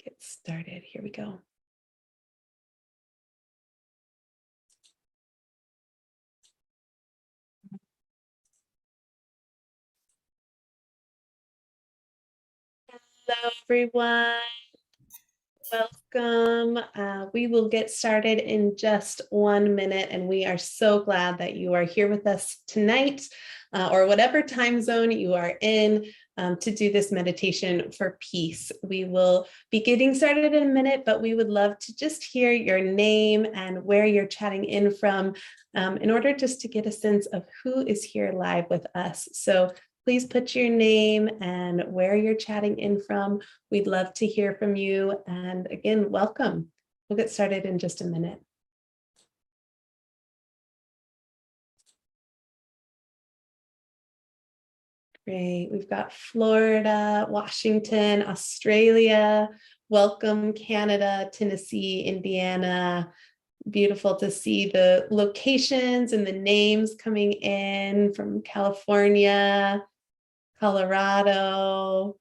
get started. Here we go. Hello, everyone. Welcome. We will get started in just 1 minute, and we are so glad that you are here with us tonight, or whatever time zone you are in, to do this meditation for peace. We will be getting started in a minute, but we would love to just hear your name and where you're chatting in from, in order just to get a sense of who is here live with us. So please put your name and where you're chatting in from. We'd love to hear from you. And again, welcome. We'll get started in just a minute. Great. We've got Florida, Washington, Australia. Welcome, Canada, Tennessee, Indiana. Beautiful to see the locations and the names coming in from California, Colorado,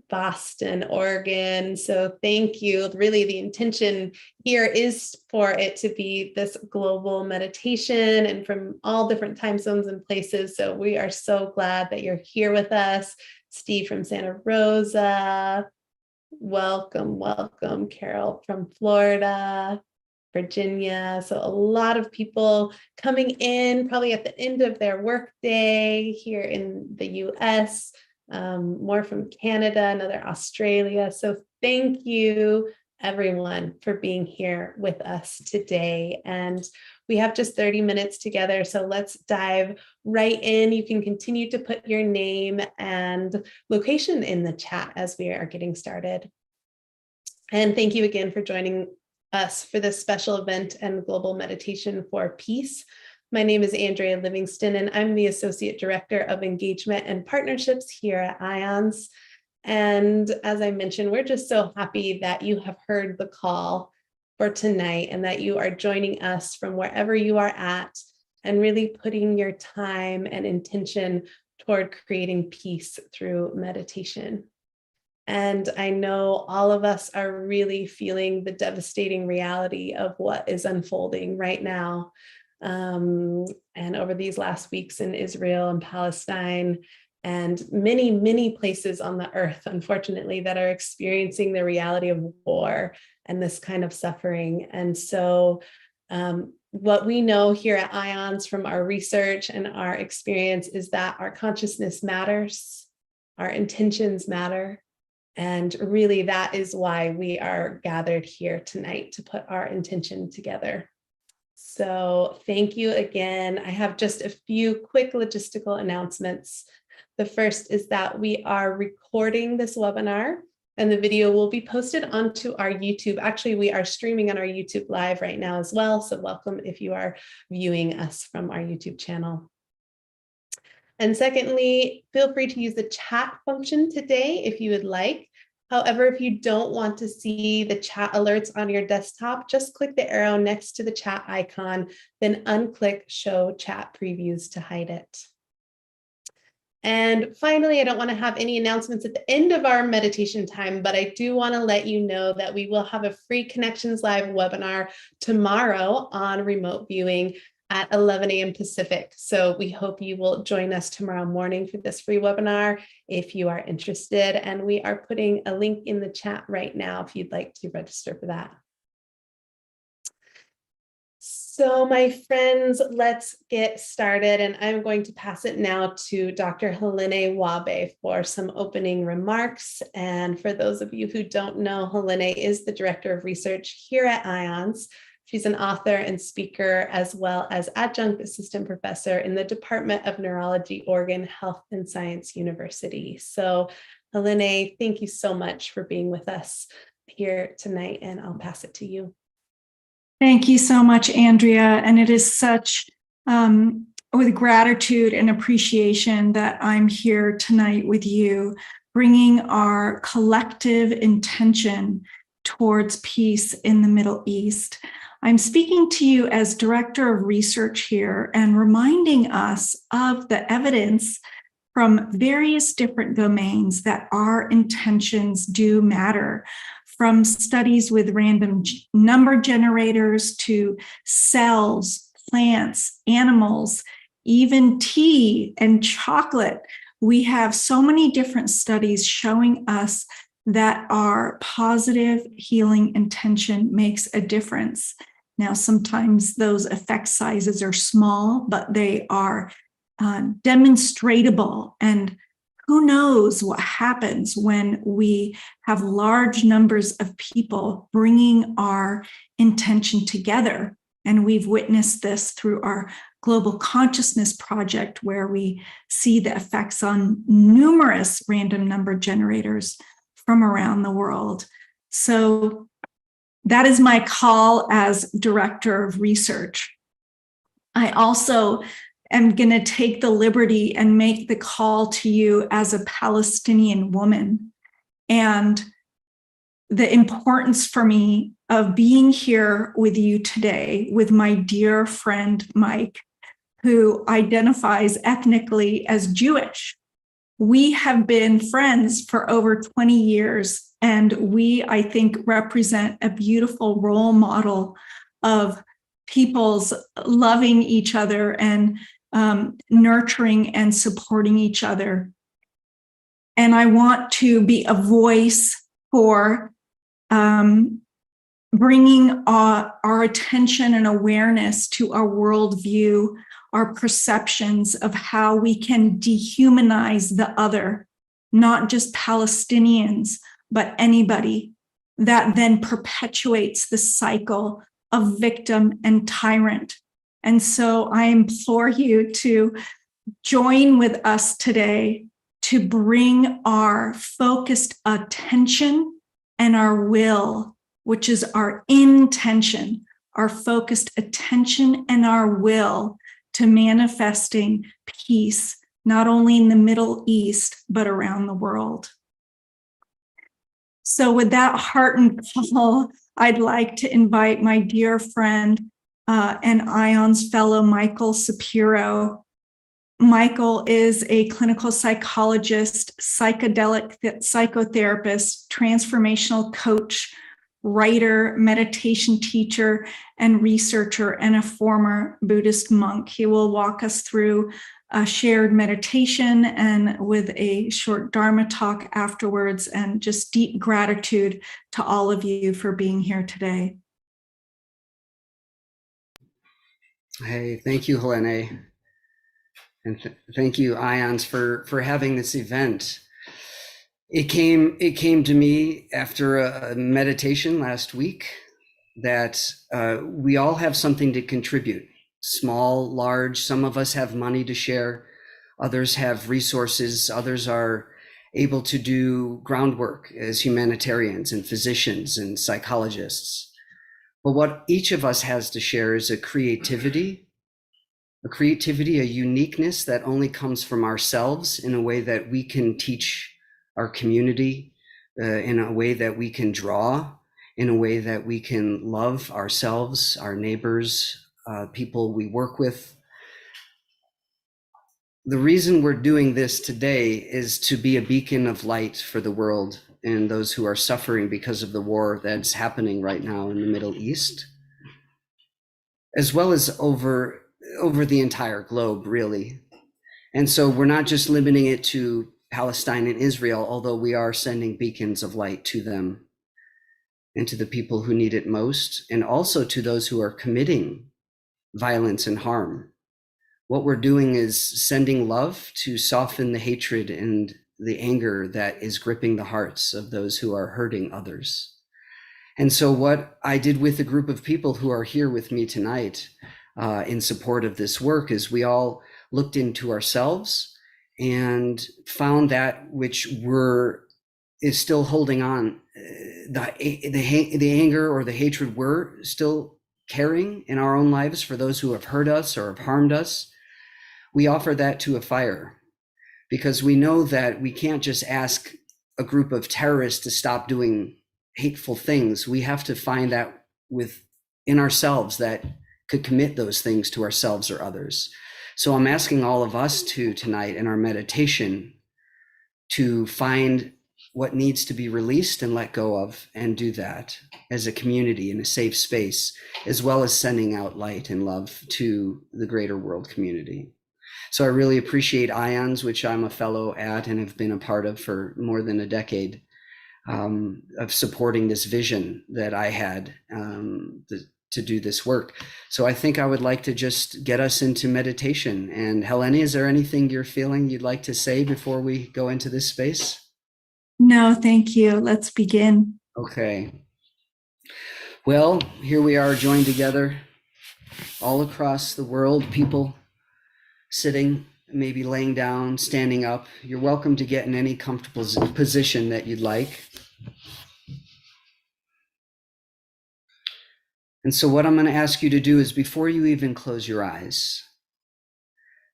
Boston, Oregon. So thank you. Really, the intention here is for it to be this global meditation and from all different time zones and places. So we are so glad that you're here with us. Steve from Santa Rosa. Welcome, welcome. Carol from Florida, Virginia. So a lot of people coming in probably at the end of their workday here in the US. More from Canada, another Australia. So thank you, everyone, for being here with us today. And we have just 30 minutes together, so let's dive right in. You can continue to put your name and location in the chat as we are getting started. And thank you again for joining us for this special event and global meditation for peace. My name is Andrea Livingston, and I'm the Associate Director of Engagement and Partnerships here at IONS. And as I mentioned, we're just so happy that you have heard the call for tonight and that you are joining us from wherever you are at and really putting your time and intention toward creating peace through meditation. And I know all of us are really feeling the devastating reality of what is unfolding right now. And over these last weeks in Israel and Palestine and many, many places on the earth, unfortunately, that are experiencing the reality of war and this kind of suffering. And so what we know here at IONS from our research and our experience is that our consciousness matters, our intentions matter. And really, that is why we are gathered here tonight, to put our intention together. So thank you again. I have just a few quick logistical announcements. The first is that we are recording this webinar and the video will be posted onto our YouTube. Actually, we are streaming on our YouTube live right now as well. So welcome if you are viewing us from our YouTube channel. And secondly, feel free to use the chat function today if you would like. However, if you don't want to see the chat alerts on your desktop, just click the arrow next to the chat icon, then unclick Show Chat Previews to hide it. And finally, I don't want to have any announcements at the end of our meditation time, but I do want to let you know that we will have a free Connections Live webinar tomorrow on remote viewing at 11 a.m. Pacific. So we hope you will join us tomorrow morning for this free webinar if you are interested. And we are putting a link in the chat right now if you'd like to register for that. So my friends, let's get started. And I'm going to pass it now to Dr. Helene Wabe for some opening remarks. And for those of you who don't know, Helene is the Director of Research here at IONS. She's an author and speaker, as well as adjunct assistant professor in the Department of Neurology, Oregon Health and Science University. So Helene, thank you so much for being with us here tonight, and I'll pass it to you. Thank you so much, Andrea. And it is such with gratitude and appreciation that I'm here tonight with you, bringing our collective intention towards peace in the Middle East. I'm speaking to you as Director of Research here and reminding us of the evidence from various different domains that our intentions do matter, from studies with random number generators to cells, plants, animals, even tea and chocolate. We have so many different studies showing us that our positive healing intention makes a difference. Now, sometimes those effect sizes are small, but they are demonstratable. And who knows what happens when we have large numbers of people bringing our intention together. And we've witnessed this through our Global Consciousness Project, where we see the effects on numerous random number generators from around the world. So that is my call as director of research. I also am going to take the liberty and make the call to you as a Palestinian woman, and the importance for me of being here with you today with my dear friend Mike, who identifies ethnically as Jewish. We have been friends for over 20 years, and we, I think, represent a beautiful role model of people's loving each other and nurturing and supporting each other. And I want to be a voice for bringing our attention and awareness to our worldview, our perceptions of how we can dehumanize the other, not just Palestinians, but anybody. That then perpetuates the cycle of victim and tyrant. And so I implore you to join with us today to bring our focused attention and our will, which is our intention, our focused attention and our will to manifesting peace, not only in the Middle East, but around the world. So with that heart and call, I'd like to invite my dear friend and IONS fellow, Michael Sapiro. Michael is a clinical psychologist, psychedelic psychotherapist, transformational coach, writer, meditation teacher, and researcher, and a former Buddhist monk. He will walk us through a shared meditation and with a short Dharma talk afterwards, and just deep gratitude to all of you for being here today. Hey, thank you, Helene. And thank you, Ions, for having this event. It came to me after a meditation last week that we all have something to contribute, small, large. Some of us have money to share, others have resources, others are able to do groundwork as humanitarians and physicians and psychologists. But what each of us has to share is a creativity, a uniqueness that only comes from ourselves, in a way that we can teach our community, in a way that we can draw, in a way that we can love ourselves, our neighbors, people we work with. The reason we're doing this today is to be a beacon of light for the world and those who are suffering because of the war that's happening right now in the Middle East, as well as over the entire globe, really. And so we're not just limiting it to Palestine and Israel, although we are sending beacons of light to them and to the people who need it most, and also to those who are committing violence and harm. What we're doing is sending love to soften the hatred and the anger that is gripping the hearts of those who are hurting others. And so what I did with a group of people who are here with me tonight in support of this work is we all looked into ourselves and found that which is still holding on, the anger or the hatred we're still carrying in our own lives for those who have hurt us or have harmed us. We offer that to a fire, because we know that we can't just ask a group of terrorists to stop doing hateful things. We have to find that within ourselves that could commit those things to ourselves or others. So I'm asking all of us to tonight in our meditation to find what needs to be released and let go of, and do that as a community in a safe space, as well as sending out light and love to the greater world community. So I really appreciate IONS, which I'm a fellow at and have been a part of for more than a decade, of supporting this vision that I had to do this work. So I think I would like to just get us into meditation. And Helene, is there anything you're feeling you'd like to say before we go into this space? No, thank you. Let's begin. Okay. Well, here we are joined together all across the world, people sitting, maybe laying down, standing up. You're welcome to get in any comfortable position that you'd like. And so what I'm going to ask you to do is, before you even close your eyes,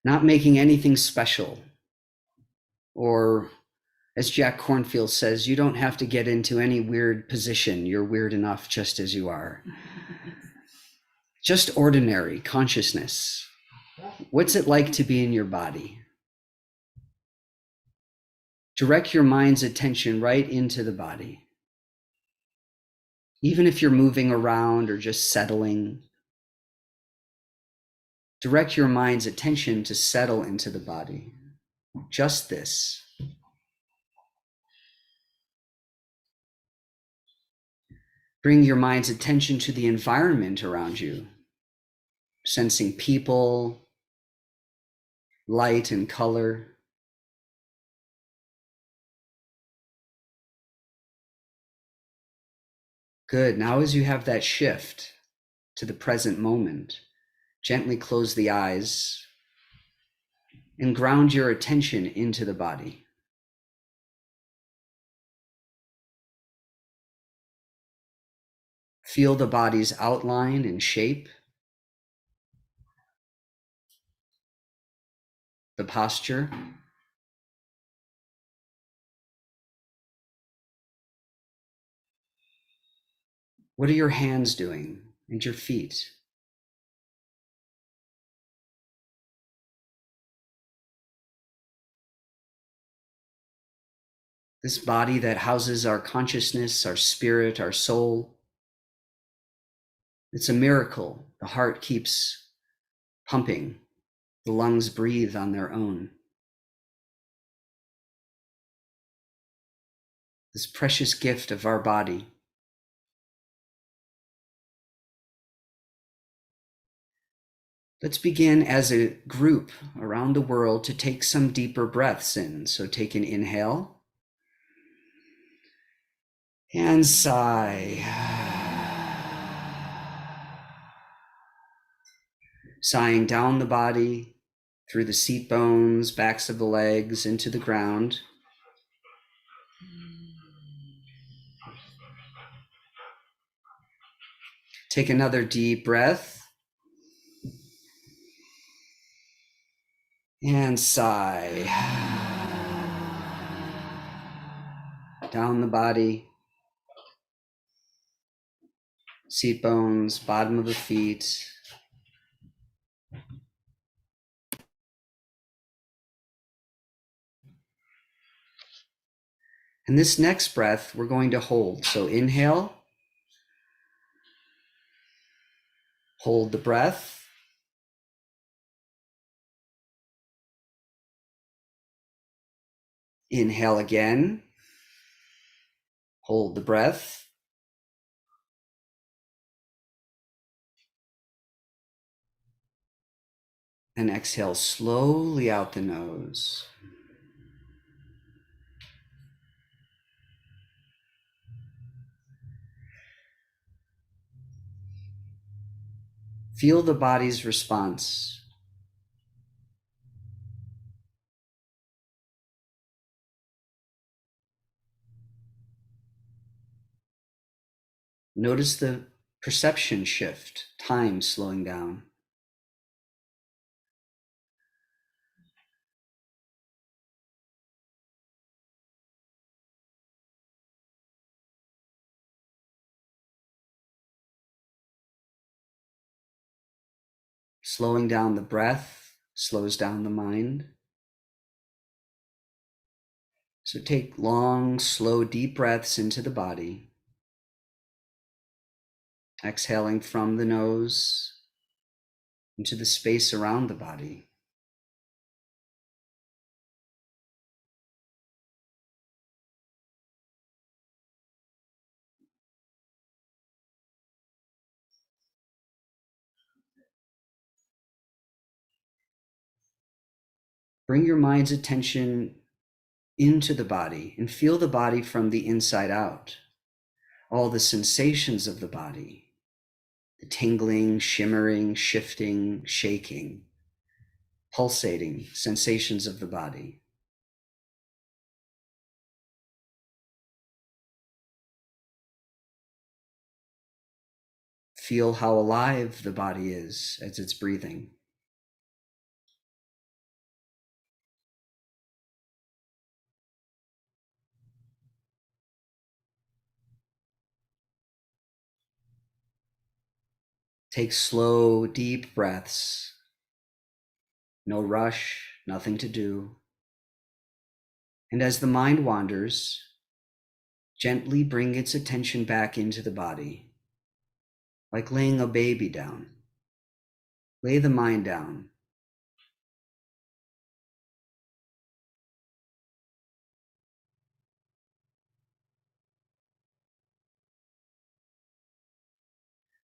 not making anything special, or as Jack Cornfield says, you don't have to get into any weird position. You're weird enough just as you are. Just ordinary consciousness. What's it like to be in your body? Direct your mind's attention right into the body. Even if you're moving around or just settling, direct your mind's attention to settle into the body. Just this. Bring your mind's attention to the environment around you, sensing people, light and color. Good. Now, as you have that shift to the present moment, gently close the eyes and ground your attention into the body. Feel the body's outline and shape, the posture. What are your hands doing and your feet? This body that houses our consciousness, our spirit, our soul. It's a miracle. The heart keeps pumping. The lungs breathe on their own. This precious gift of our body. Let's begin as a group around the world to take some deeper breaths in. So take an inhale and sigh. Sighing down the body, through the seat bones, backs of the legs, into the ground. Take another deep breath. And sigh. Down the body, seat bones, bottom of the feet. And this next breath, we're going to hold. So inhale, hold the breath. Inhale again, hold the breath. And exhale slowly out the nose. Feel the body's response. Notice the perception shift, time slowing down. Slowing down the breath slows down the mind. So take long, slow, deep breaths into the body, exhaling from the nose into the space around the body. Bring your mind's attention into the body and feel the body from the inside out. All the sensations of the body, the tingling, shimmering, shifting, shaking, pulsating sensations of the body. Feel how alive the body is as it's breathing. Take slow, deep breaths. No rush, nothing to do. And as the mind wanders, gently bring its attention back into the body, like laying a baby down. Lay the mind down.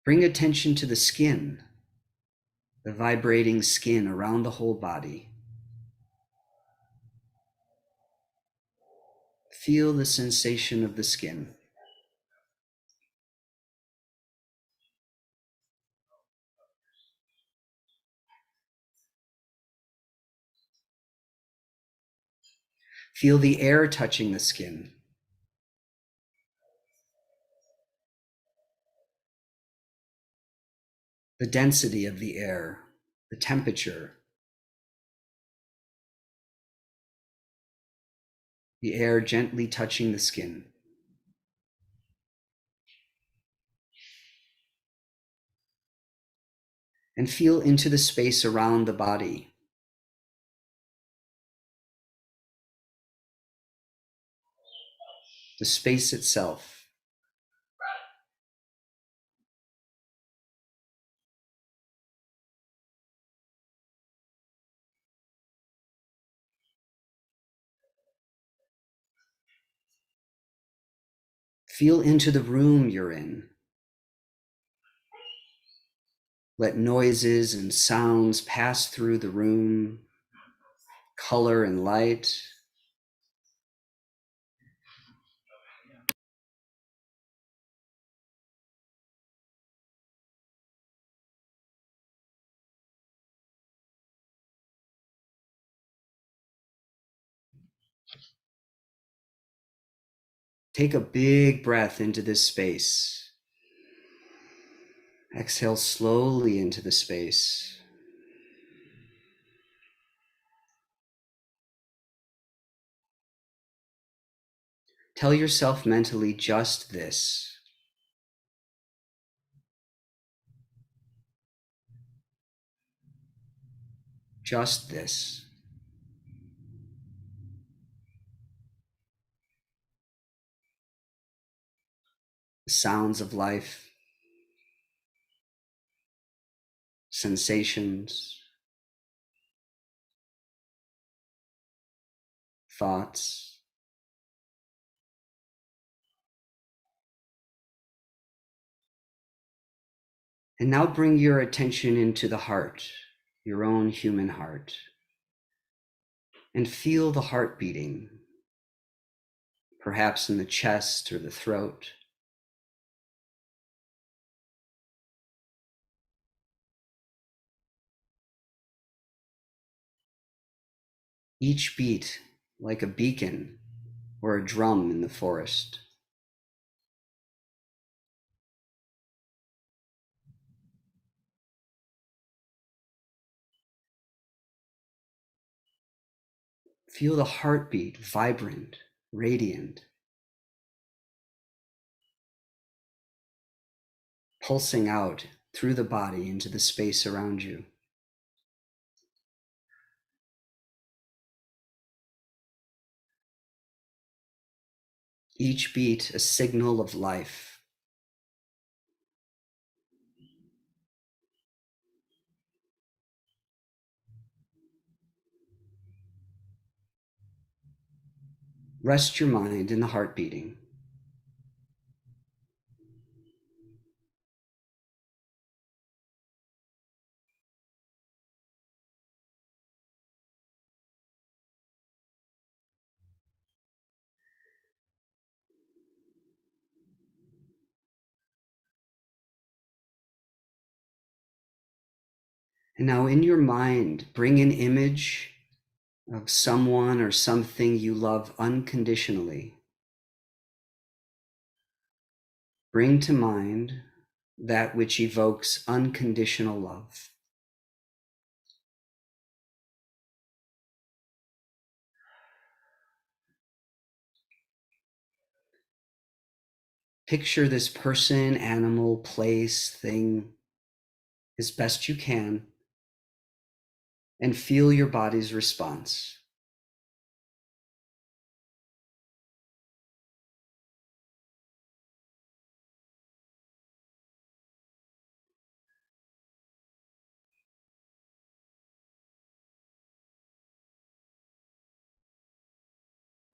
Bring attention to the skin, the vibrating skin around the whole body. Feel the sensation of the skin. Feel the air touching the skin. The density of the air, the temperature, the air gently touching the skin. And feel into the space around the body. The space itself. Feel into the room you're in. Let noises and sounds pass through the room, color and light. Take a big breath into this space. Exhale slowly into the space. Tell yourself mentally just this. Just this. The sounds of life, sensations, thoughts. And now bring your attention into the heart, your own human heart, and feel the heart beating, perhaps in the chest or the throat. Each beat like a beacon or a drum in the forest. Feel the heartbeat vibrant, radiant, pulsing out through the body into the space around you. each beat a signal of life. Rest your mind in the heart beating. And now in your mind, bring an image of someone or something you love unconditionally. Bring to mind that which evokes unconditional love. Picture this person, animal, place, thing as best you can, and feel your body's response.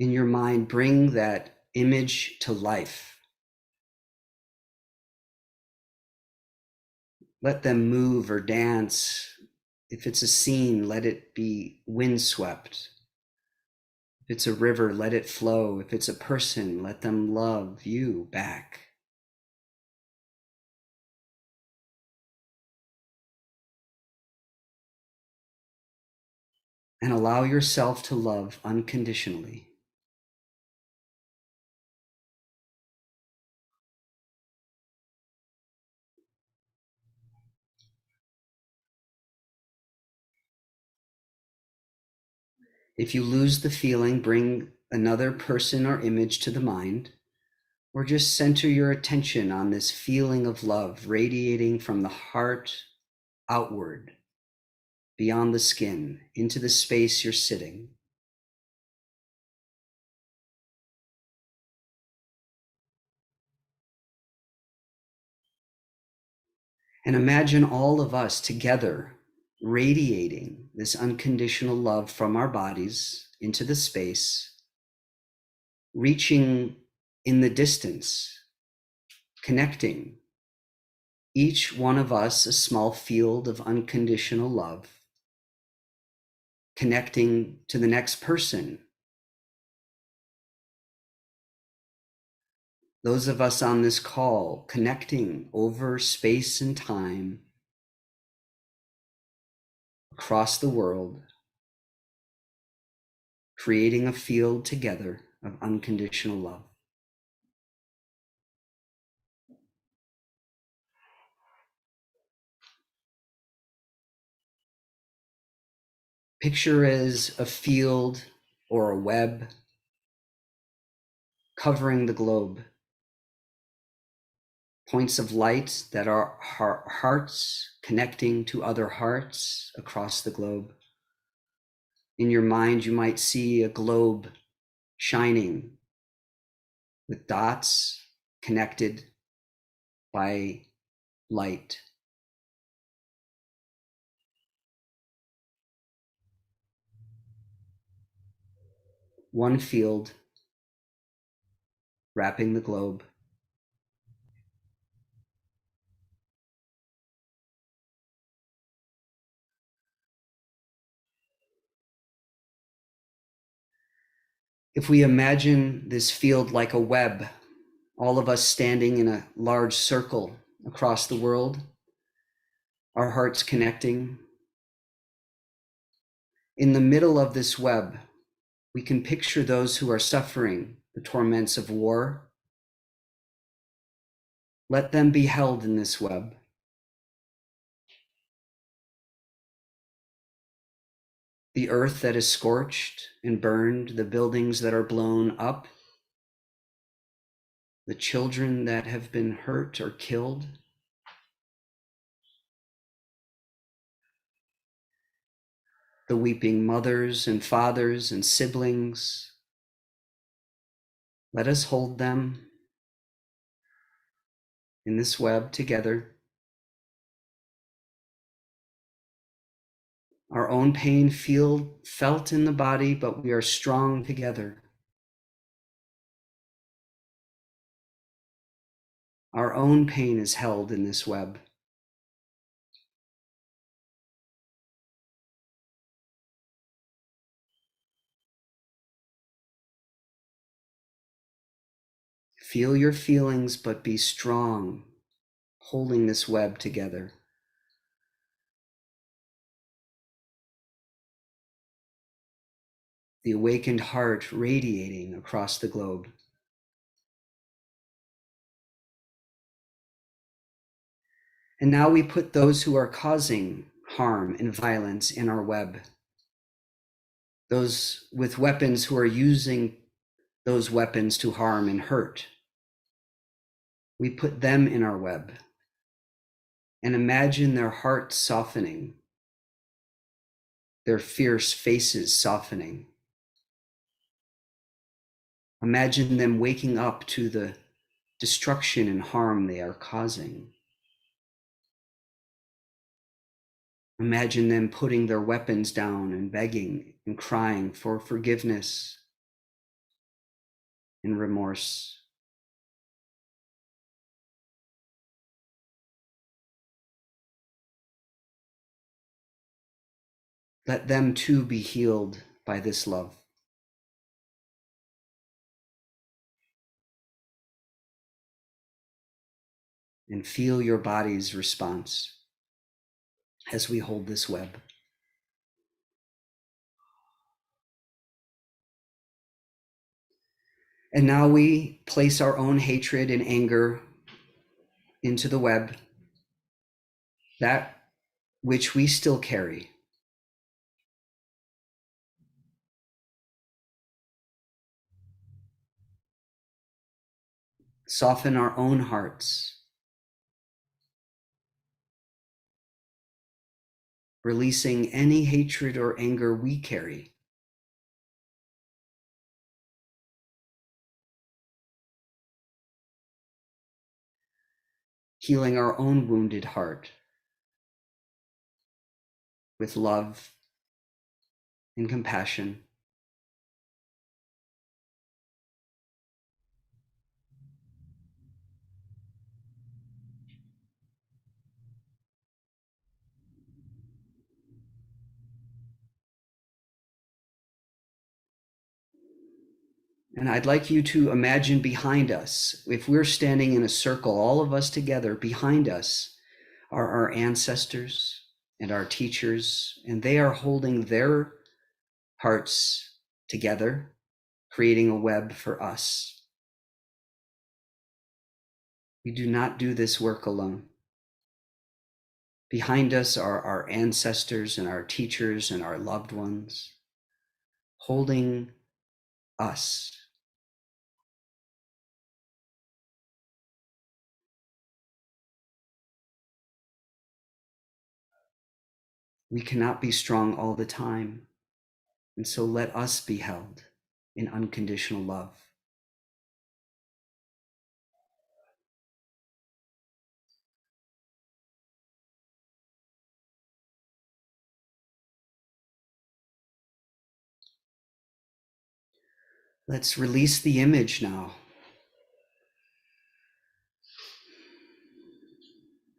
In your mind, bring that image to life. Let them move or dance. If it's a scene, let it be windswept. If it's a river, let it flow. If it's a person, let them love you back. And allow yourself to love unconditionally. If you lose the feeling, bring another person or image to the mind, or just center your attention on this feeling of love radiating from the heart outward, beyond the skin, into the space you're sitting. And imagine all of us together radiating this unconditional love from our bodies into the space, reaching in the distance, connecting each one of us a small field of unconditional love, connecting to the next person. Those of us on this call, connecting over space and time across the world, creating a field together of unconditional love. Picture as a field or a web covering the globe, points of light that are hearts connecting to other hearts across the globe. In your mind, you might see a globe shining with dots connected by light. One field wrapping the globe. If we imagine this field like a web, all of us standing in a large circle across the world, our hearts connecting. In the middle of this web, we can picture those who are suffering the torments of war. Let them be held in this web. The earth that is scorched and burned, the buildings that are blown up, the children that have been hurt or killed. The weeping mothers and fathers and siblings, Let us hold them in this web together. Our own pain felt in the body, but we are strong together. Our own pain is held in this web. Feel your feelings, but be strong, holding this web together. The awakened heart radiating across the globe. And now we put those who are causing harm and violence in our web. Those with weapons who are using those weapons to harm and hurt. We put them in our web and imagine their hearts softening, their fierce faces softening. Imagine them waking up to the destruction and harm they are causing. Imagine them putting their weapons down and begging and crying for forgiveness and remorse. Let them too be healed by this love. And feel your body's response as we hold this web. And now we place our own hatred and anger into the web, that which we still carry. Soften our own hearts, releasing any hatred or anger we carry. Healing our own wounded heart with love and compassion. And I'd like you to imagine behind us, if we're standing in a circle, all of us together, behind us are our ancestors and our teachers, and they are holding their hearts together, creating a web for us. We do not do this work alone. Behind us are our ancestors and our teachers and our loved ones, holding us. We cannot be strong all the time, and so let us be held in unconditional love. Let's release the image now.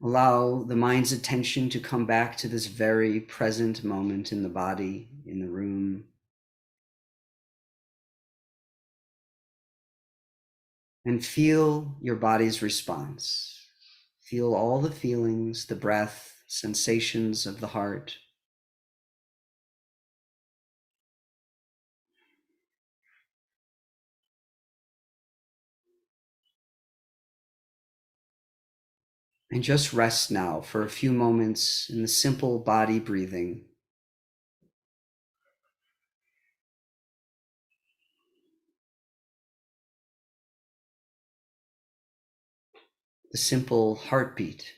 Allow the mind's attention to come back to this very present moment in the body, in the room. And feel your body's response. Feel all the feelings, the breath, sensations of the heart. And just rest now for a few moments in the simple body breathing. The simple heartbeat.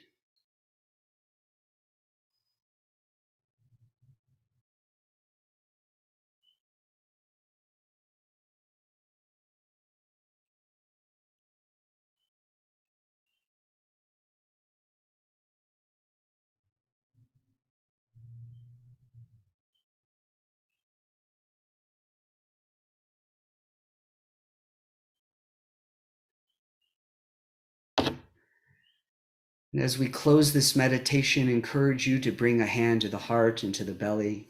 And as we close this meditation, encourage you to bring a hand to the heart and to the belly.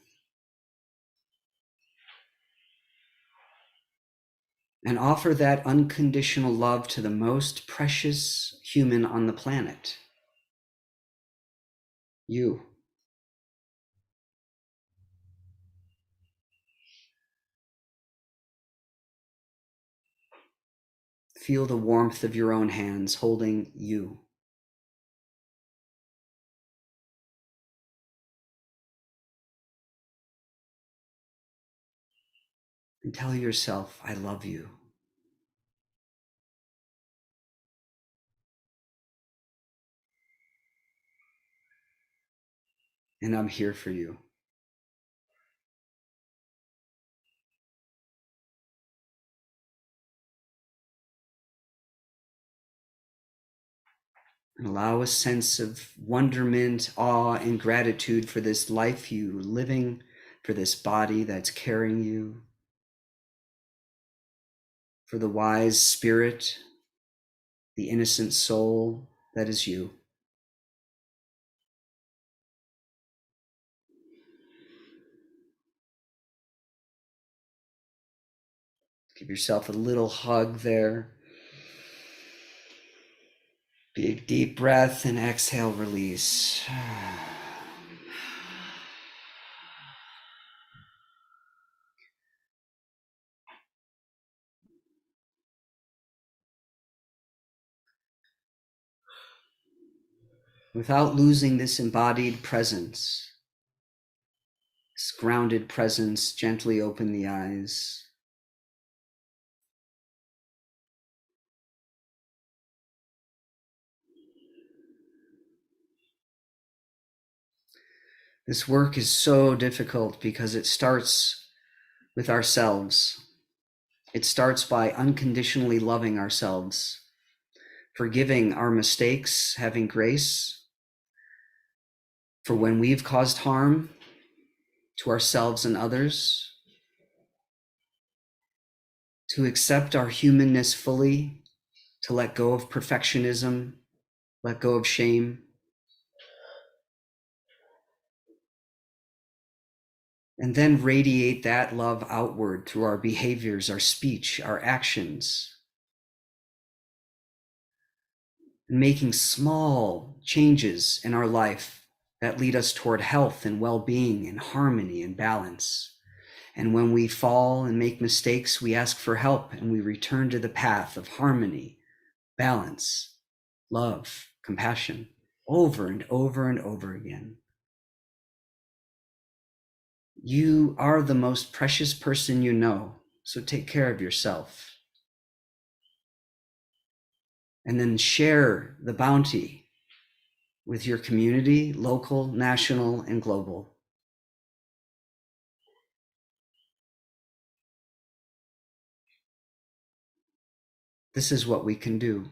And offer that unconditional love to the most precious human on the planet, you. Feel the warmth of your own hands holding you. And tell yourself, I love you. And I'm here for you. And allow a sense of wonderment, awe, and gratitude for this life you are living, for this body that's carrying you, for the wise spirit, the innocent soul that is you. Give yourself a little hug there. Big deep breath and exhale, release. Without losing this embodied presence, this grounded presence, gently open the eyes. This work is so difficult because it starts with ourselves. It starts by unconditionally loving ourselves, forgiving our mistakes, having grace for when we've caused harm to ourselves and others, to accept our humanness fully, to let go of perfectionism, let go of shame, and then radiate that love outward through our behaviors, our speech, our actions, and making small changes in our life that lead us toward health and well-being and harmony and balance. And when we fall and make mistakes, we ask for help and we return to the path of harmony, balance, love, compassion, over and over and over again. You are the most precious person you know, so take care of yourself. And then share the bounty with your community, local, national, and global. This is what we can do.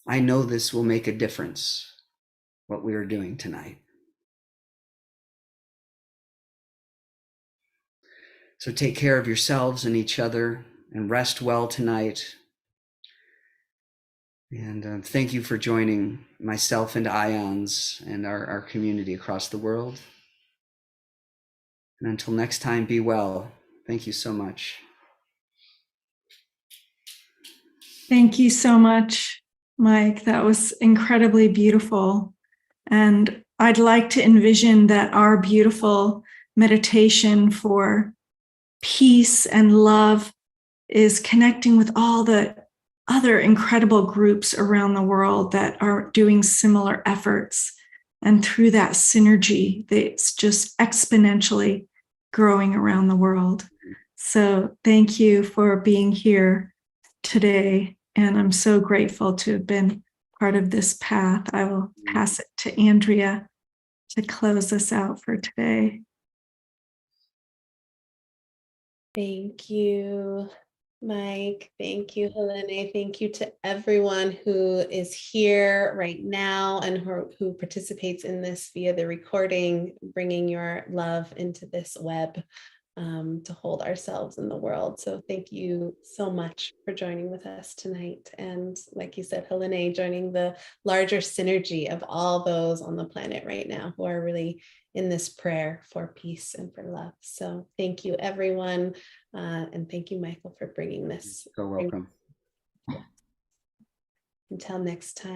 I know this will make a difference, what we are doing tonight. So take care of yourselves and each other and rest well tonight. And thank you for joining myself and Ions and our community across the world. And until next time, be well. Thank you so much. Thank you so much, Mike. That was incredibly beautiful. And I'd like to envision that our beautiful meditation for peace and love is connecting with all the other incredible groups around the world that are doing similar efforts. And through that synergy, it's just exponentially growing around the world. So thank you for being here today. And I'm so grateful to have been part of this path. I will pass it to Andrea to close us out for today. Thank you, Mike. Thank you, Helene. Thank you to everyone who is here right now and who participates in this via the recording, bringing your love into this web to hold ourselves in the world. So thank you so much for joining with us tonight. And like you said, Helene, joining the larger synergy of all those on the planet right now who are really in this prayer for peace and for love. So thank you, everyone. And thank you, Michael, for bringing this. So welcome. Until next time.